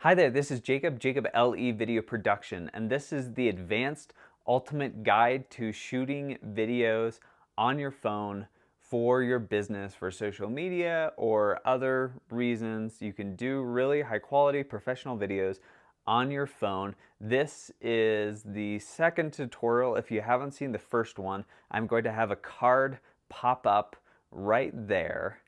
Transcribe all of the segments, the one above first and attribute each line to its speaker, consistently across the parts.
Speaker 1: Hi there, this is Jacob LE Video Production, and this is the advanced ultimate guide to shooting videos on your phone for your business, for social media, or other reasons. You can do really high quality professional videos on your phone. This is the second tutorial. If you haven't seen the first one, I'm going to have a card pop up right there.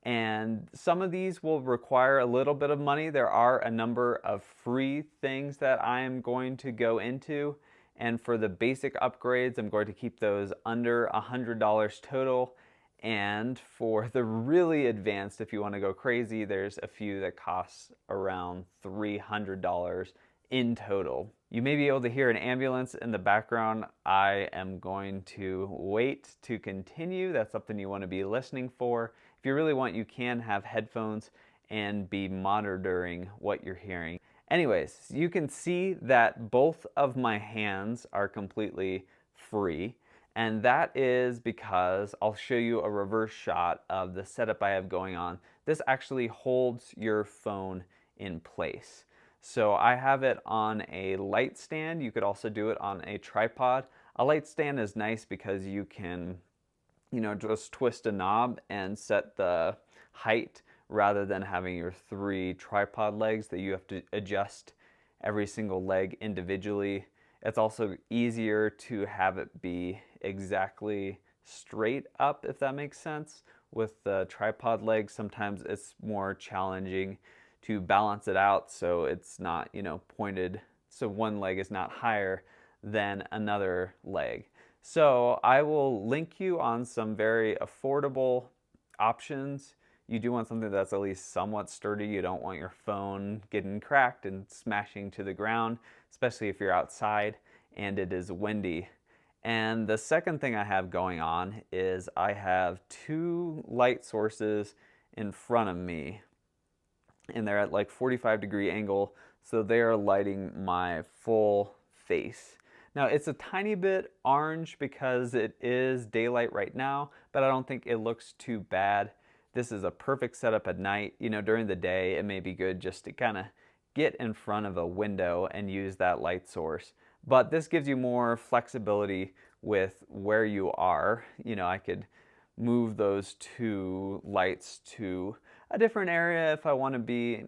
Speaker 1: And some of these will require a little bit of money. There are a number of free things that I am going to go into. And for the basic upgrades, I'm going to keep those under $100 total. And for the really advanced, if you want to go crazy, there's a few that cost around $300 in total. You may be able to hear an ambulance in the background. I am going to wait to continue. That's something you want to be listening for. If you really want, you can have headphones and be monitoring what you're hearing. Anyways, you can see that both of my hands are completely free. And that is because I'll show you a reverse shot of the setup I have going on. This actually holds your phone in place. So I have it on a light stand. You could also do it on a tripod. A light stand is nice because you can, just twist a knob and set the height rather than having your three tripod legs that you have to adjust every single leg individually. It's also easier to have it be exactly straight up, if that makes sense. With the tripod legs, sometimes it's more challenging to balance it out so it's not, pointed, so one leg is not higher than another leg. So I will link you on some very affordable options. You do want something that's at least somewhat sturdy. You don't want your phone getting cracked and smashing to the ground, especially if you're outside and it is windy. And the second thing I have going on is I have two light sources in front of me, and they're at like 45-degree angle, so they are lighting my full face. Now it's a tiny bit orange because it is daylight right now, but I don't think it looks too bad. This is a perfect setup at night. During the day it may be good just to kind of get in front of a window and use that light source. But this gives you more flexibility with where you are. I could move those two lights to a different area if I want to be,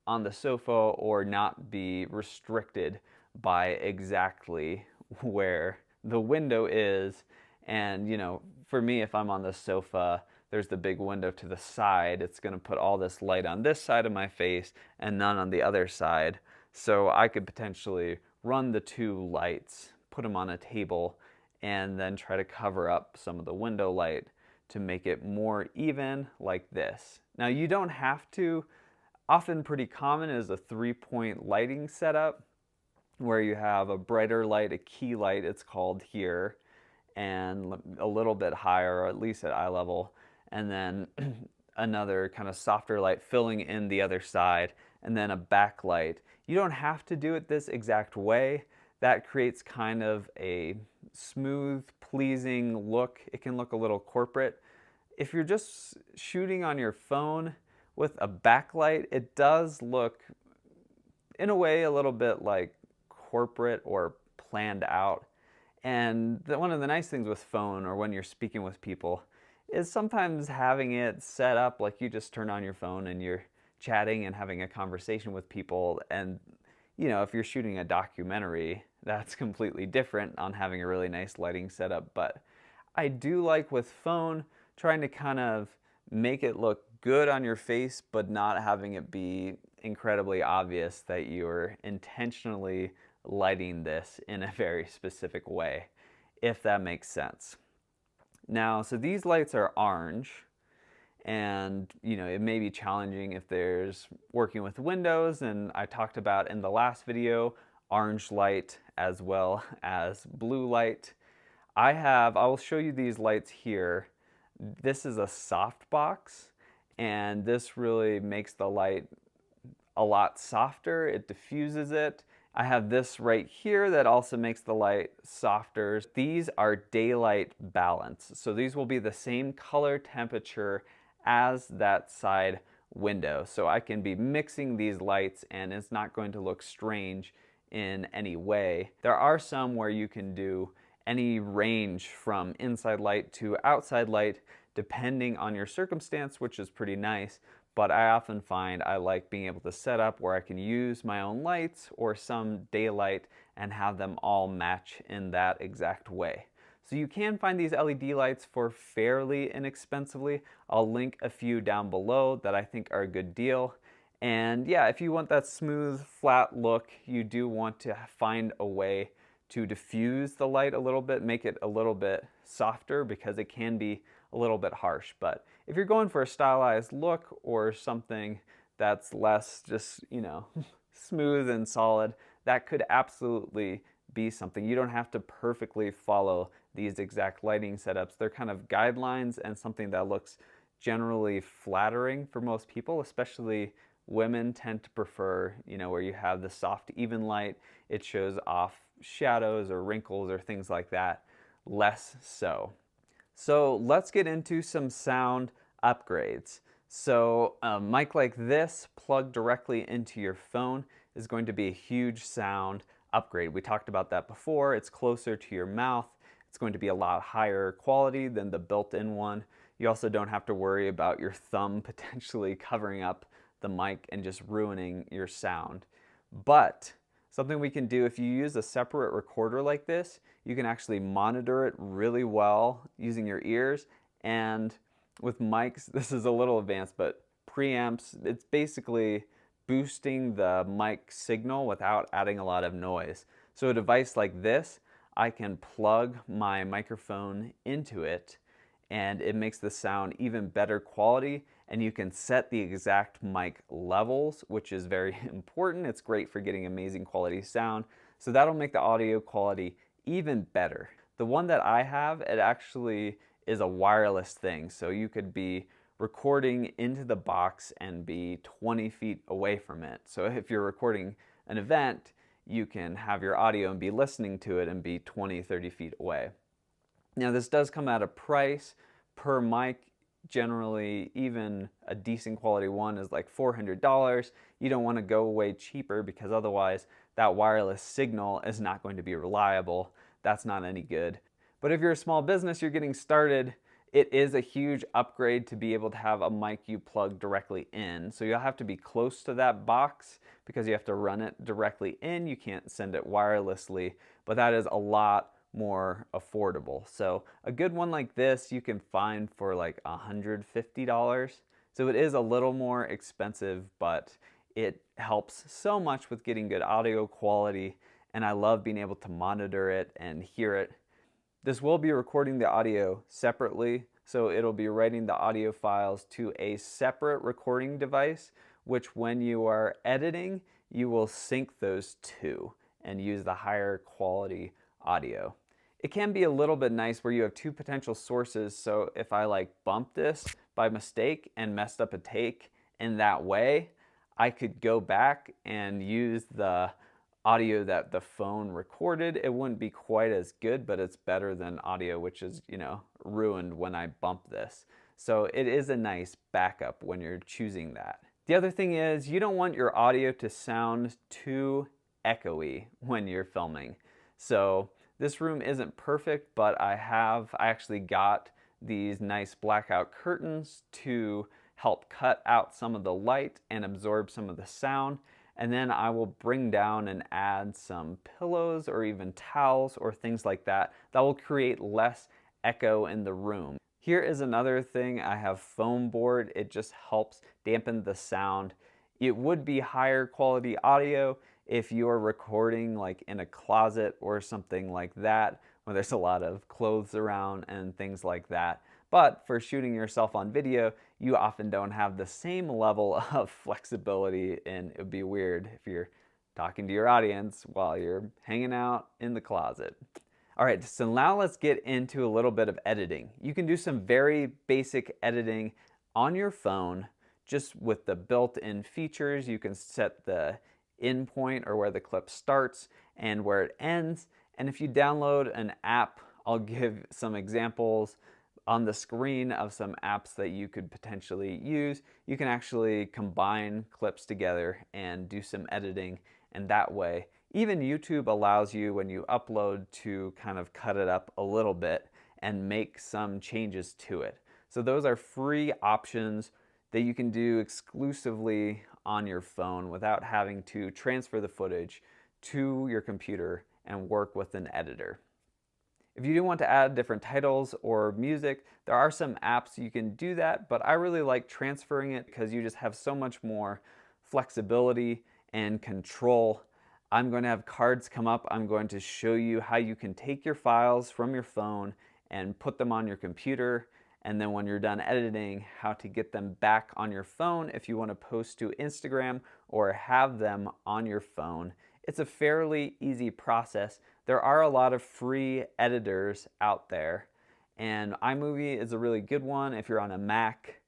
Speaker 1: on the sofa or not be restricted by exactly where the window is. And, for me, if I'm on the sofa, there's the big window to the side. It's going to put all this light on this side of my face and none on the other side. So I could potentially run the two lights, put them on a table, and then try to cover up some of the window light to make it more even like this. Now you don't have to. Often pretty common is a 3-point lighting setup where you have a brighter light, a key light it's called here, and a little bit higher, or at least at eye level, and then another kind of softer light filling in the other side, and then a backlight. You don't have to do it this exact way. That creates kind of a smooth, pleasing look. It can look a little corporate. If you're just shooting on your phone with a backlight, it does look, in a way, a little bit like corporate or planned out. And one of the nice things with phone, or when you're speaking with people, is sometimes having it set up like you just turn on your phone and you're chatting and having a conversation with people. And if you're shooting a documentary, that's completely different on having a really nice lighting setup. But I do like with phone trying to kind of make it look good on your face, but not having it be incredibly obvious that you're intentionally lighting this in a very specific way, if that makes sense. Now, so these lights are orange, and it may be challenging if there's working with windows, and I talked about in the last video orange light as well as blue light. I will show you these lights here. This is a softbox, and this really makes the light a lot softer. It diffuses it. I have this right here that also makes the light softer. These are daylight balance, so these will be the same color temperature as that side window. So I can be mixing these lights and it's not going to look strange in any way. There are some where you can do any range from inside light to outside light depending on your circumstance, which is pretty nice. But I often find I like being able to set up where I can use my own lights or some daylight and have them all match in that exact way. So you can find these LED lights for fairly inexpensively. I'll link a few down below that I think are a good deal. And yeah, if you want that smooth, flat look, you do want to find a way to diffuse the light a little bit, make it a little bit softer because it can be a little bit harsh. But if you're going for a stylized look or something that's less just, you know, smooth and solid, that could absolutely be something. You don't have to perfectly follow these exact lighting setups. They're kind of guidelines and something that looks generally flattering for most people, especially women tend to prefer, you know, where you have the soft, even light. It shows off shadows or wrinkles or things like that, less so. So let's get into some sound upgrades. So a mic like this plugged directly into your phone is going to be a huge sound upgrade. We talked about that before. It's closer to your mouth. It's going to be a lot higher quality than the built-in one. You also don't have to worry about your thumb potentially covering up the mic and just ruining your sound. But something we can do, if you use a separate recorder like this, you can actually monitor it really well using your ears. And with mics, this is a little advanced, but preamps, it's basically boosting the mic signal without adding a lot of noise. So a device like this, I can plug my microphone into it and it makes the sound even better quality, and you can set the exact mic levels, which is very important. It's great for getting amazing quality sound. So that'll make the audio quality even better. The one that I have, it actually is a wireless thing. So you could be recording into the box and be 20 feet away from it. So if you're recording an event, you can have your audio and be listening to it and be 20, 30 feet away. Now this does come at a price per mic. Generally, even a decent quality one is like $400. You don't want to go way cheaper because otherwise that wireless signal is not going to be reliable. That's not any good. But if you're a small business, you're getting started, it is a huge upgrade to be able to have a mic you plug directly in. So you'll have to be close to that box because you have to run it directly in. You can't send it wirelessly, but that is a lot more affordable. So a good one like this you can find for like $150. So it is a little more expensive, but it helps so much with getting good audio quality, and I love being able to monitor it and hear it. This will be recording the audio separately, so it'll be writing the audio files to a separate recording device, which when you are editing, you will sync those two and use the higher quality audio. It can be a little bit nice where you have two potential sources, so if I like bumped this by mistake and messed up a take in that way, I could go back and use the audio that the phone recorded. It wouldn't be quite as good, but it's better than audio which is, you know, ruined when I bump this. So it is a nice backup when you're choosing that. The other thing is you don't want your audio to sound too echoey when you're filming. So this room isn't perfect, but I actually got these nice blackout curtains to help cut out some of the light and absorb some of the sound. And then I will bring down and add some pillows or even towels or things like that that will create less echo in the room. Here is another thing. I have foam board. It just helps dampen the sound. It would be higher quality audio if you're recording like in a closet or something like that, where there's a lot of clothes around and things like that. But for shooting yourself on video, you often don't have the same level of flexibility, and it would be weird if you're talking to your audience while you're hanging out in the closet. All right, so now let's get into a little bit of editing. You can do some very basic editing on your phone just with the built-in features. You can set the in point or where the clip starts and where it ends. And if you download an app, I'll give some examples on the screen of some apps that you could potentially use, you can actually combine clips together and do some editing. And that way, even YouTube allows you, when you upload, to kind of cut it up a little bit and make some changes to it. So those are free options that you can do exclusively on your phone without having to transfer the footage to your computer and work with an editor. If you do want to add different titles or music, there are some apps you can do that, but I really like transferring it because you just have so much more flexibility and control. I'm going to have cards come up. I'm going to show you how you can take your files from your phone and put them on your computer, and then when you're done editing, how to get them back on your phone if you want to post to Instagram or have them on your phone. It's a fairly easy process. There are a lot of free editors out there, and iMovie is a really good one if you're on a Mac.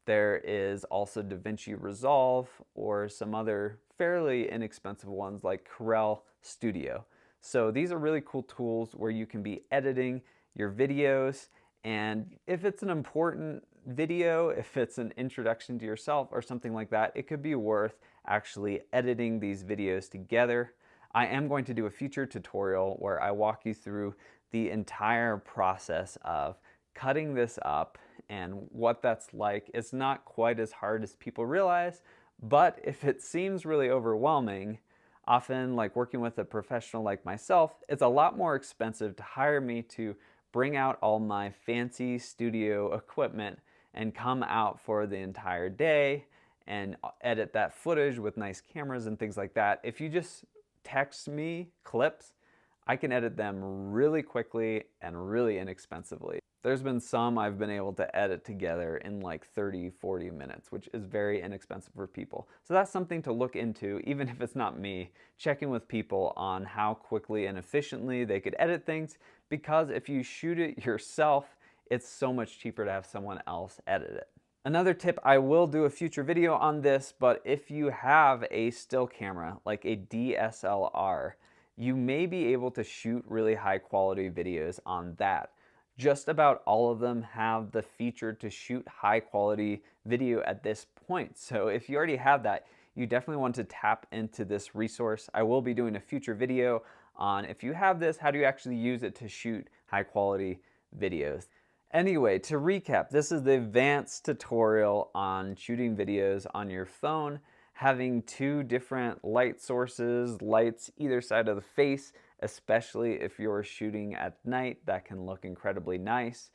Speaker 1: There is also DaVinci Resolve or some other fairly inexpensive ones like Corel Studio. So these are really cool tools where you can be editing your videos, and if it's an important video, if it's an introduction to yourself or something like that, it could be worth actually editing these videos together. I am going to do a future tutorial where I walk you through the entire process of cutting this up and what that's like. It's not quite as hard as people realize, but if it seems really overwhelming, often like working with a professional like myself, it's a lot more expensive to hire me to bring out all my fancy studio equipment and come out for the entire day and edit that footage with nice cameras and things like that. If you just text me clips, I can edit them really quickly and really inexpensively. There's been some I've been able to edit together in like 30-40 minutes, which is very inexpensive for people. So that's something to look into, even if it's not me, checking with people on how quickly and efficiently they could edit things, because if you shoot it yourself, it's so much cheaper to have someone else edit it. Another tip, I will do a future video on this, but if you have a still camera, like a DSLR, you may be able to shoot really high quality videos on that. Just about all of them have the feature to shoot high quality video at this point. So if you already have that, you definitely want to tap into this resource. I will be doing a future video on, if you have this, how do you actually use it to shoot high quality videos. Anyway, to recap, this is the advanced tutorial on shooting videos on your phone, having two different light sources, lights either side of the face, especially if you're shooting at night. That can look incredibly nice.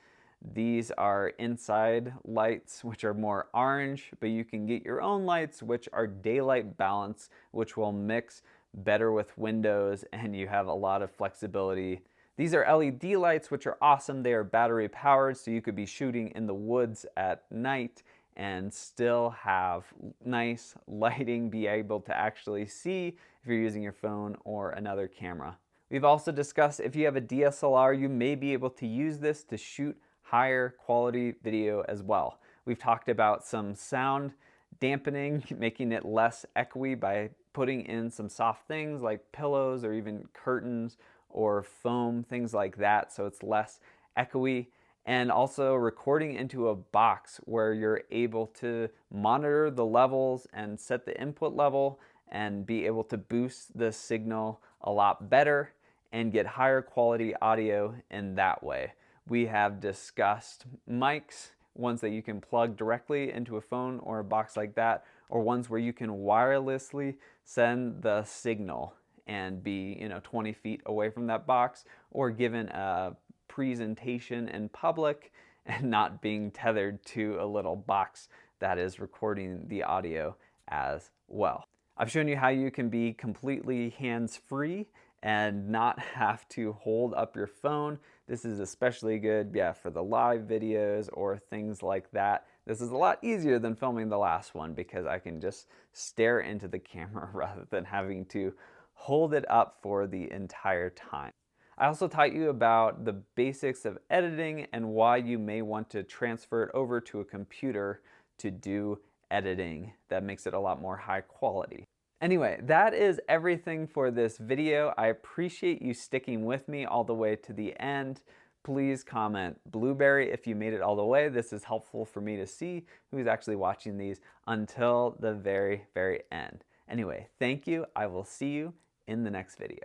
Speaker 1: These are inside lights, which are more orange, but you can get your own lights, which are daylight balance, which will mix better with windows, and you have a lot of flexibility. These are LED lights, which are awesome. They are battery powered, so you could be shooting in the woods at night and still have nice lighting, be able to actually see if you're using your phone or another camera. We've also discussed if you have a DSLR, you may be able to use this to shoot higher quality video as well. We've talked about some sound dampening, making it less echoey by putting in some soft things like pillows or even curtains or foam, things like that, so it's less echoey. And also recording into a box where you're able to monitor the levels and set the input level and be able to boost the signal a lot better and get higher quality audio in that way. We have discussed mics, ones that you can plug directly into a phone or a box like that, or ones where you can wirelessly send the signal and be 20 feet away from that box, or given a presentation in public and not being tethered to a little box that is recording the audio as well. I've shown you how you can be completely hands-free and not have to hold up your phone. This is especially good, for the live videos or things like that. This is a lot easier than filming the last one because I can just stare into the camera rather than having to hold it up for the entire time. I also taught you about the basics of editing and why you may want to transfer it over to a computer to do editing that makes it a lot more high quality. Anyway, that is everything for this video. I appreciate you sticking with me all the way to the end. please comment blueberry if you made it all the way. This is helpful for me to see who's actually watching these until the very, very end. Anyway, thank you. I will see you in the next video.